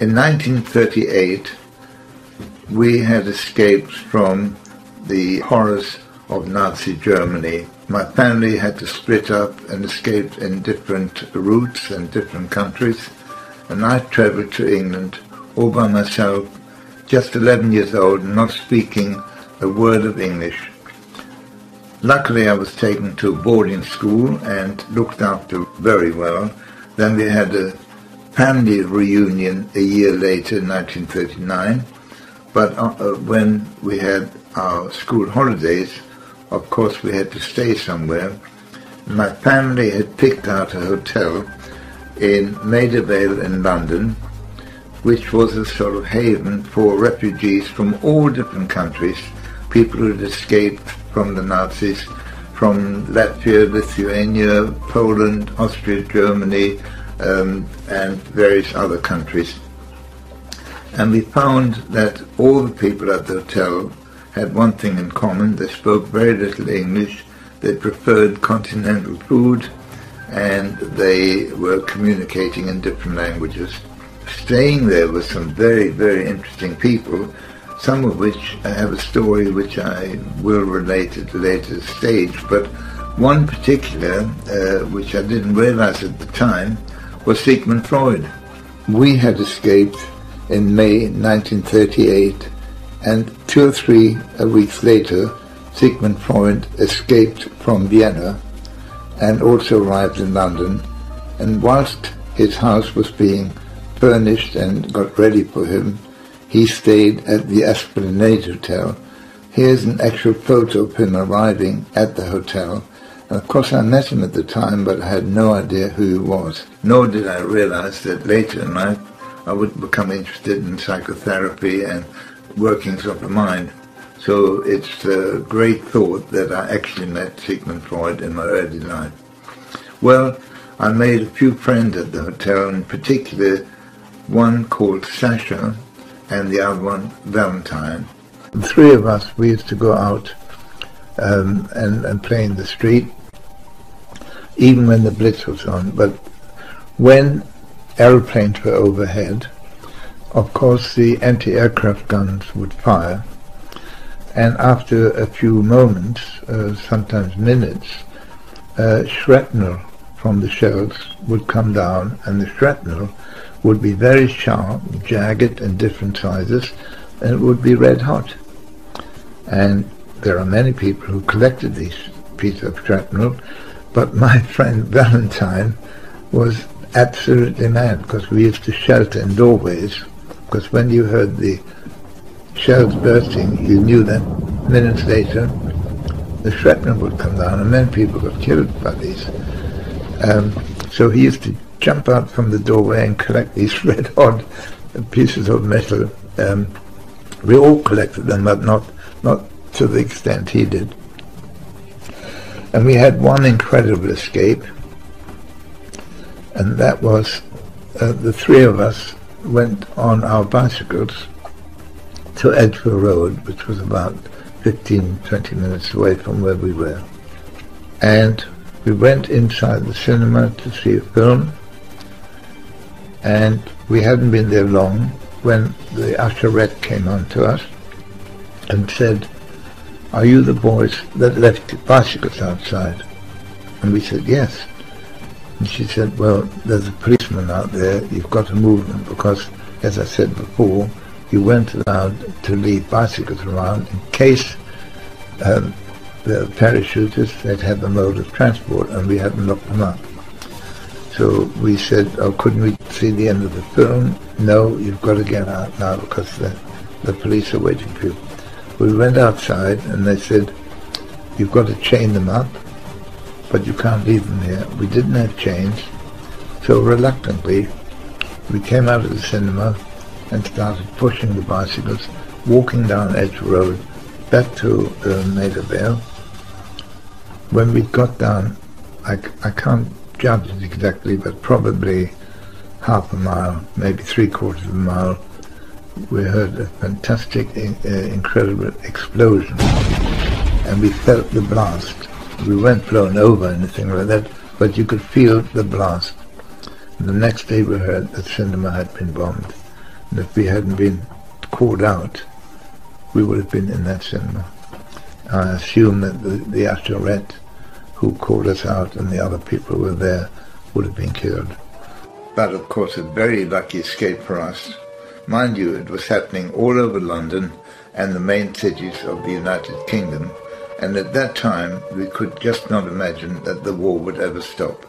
In 1938, we had escaped from the horrors of Nazi Germany. My family had to split up and escape in different routes and different countries, and I traveled to England all by myself, just 11 years old and not speaking a word of English. Luckily, I was taken to a boarding school and looked after very well. Then we had a family reunion a year later, in 1939. But when we had our school holidays, of course we had to stay somewhere. My family had picked out a hotel in Maida Vale in London, which was a sort of haven for refugees from all different countries, people who had escaped from the Nazis, from Latvia, Lithuania, Poland, Austria, Germany, and various other countries. And we found that all the people at the hotel had one thing in common: they spoke very little English, they preferred continental food, and they were communicating in different languages. Staying there with some very, very interesting people, some of which I have a story which I will relate at a later stage, but one particular, which I didn't realize at the time, was Sigmund Freud. We had escaped in May 1938, and 2 or 3 weeks later, Sigmund Freud escaped from Vienna and also arrived in London. And whilst his house was being furnished and got ready for him, he stayed at the Esplanade Hotel. Here's an actual photo of him arriving at the hotel. And of course I met him at the time, but I had no idea who he was. Nor did I realize that later in life I would become interested in psychotherapy and workings of the mind. So it's a great thought that I actually met Sigmund Freud in my early life. Well, I made a few friends at the hotel, in particular one called Sasha and the other one Valentine. The 3 of us, we used to go out and play in the street, even when the Blitz was on. But when aeroplanes were overhead, of course the anti-aircraft guns would fire, and after a few moments, sometimes minutes, shrapnel from the shells would come down, and the shrapnel would be very sharp, jagged and different sizes, and it would be red hot. And there are many people who collected these pieces of shrapnel, but my friend Valentine was absolutely mad, because we used to shelter in doorways, because when you heard the shells bursting, you knew that minutes later the shrapnel would come down, and many people got killed by these. So he used to jump out from the doorway and collect these red-hot pieces of metal. We all collected them, but not to the extent he did. And we had one incredible escape, and that was the 3 of us went on our bicycles to Edgware Road, which was about 15-20 minutes away from where we were. And we went inside the cinema to see a film, and we hadn't been there long when the usherette came on to us and said, "Are you the boys that left your bicycles outside?" And we said, "Yes." And she said, "Well, there's a policeman out there, you've got to move them, because, as I said before, you weren't allowed to leave bicycles around in case the parachutists, they'd have the mode of transport, and we hadn't locked them up." So we said, "Oh, couldn't we see the end of the film?" "No, you've got to get out now, because the police are waiting for you." We went outside, and they said, "You've got to chain them up, but you can't leave them here." We didn't have chains, so reluctantly we came out of the cinema and started pushing the bicycles, walking down Edge Road back to Maida Vale. When we got down, I can't judge it exactly, but probably half a mile, maybe 3/4 of a mile, we heard a fantastic, incredible explosion, and we felt the blast. We weren't blown over or anything like that, but you could feel the blast. And the next day we heard the cinema had been bombed. And if we hadn't been called out, we would have been in that cinema. I assume that the usherette who called us out and the other people who were there would have been killed. But of course a very lucky escape for us. Mind you, it was happening all over London and the main cities of the United Kingdom, and at that time we could just not imagine that the war would ever stop.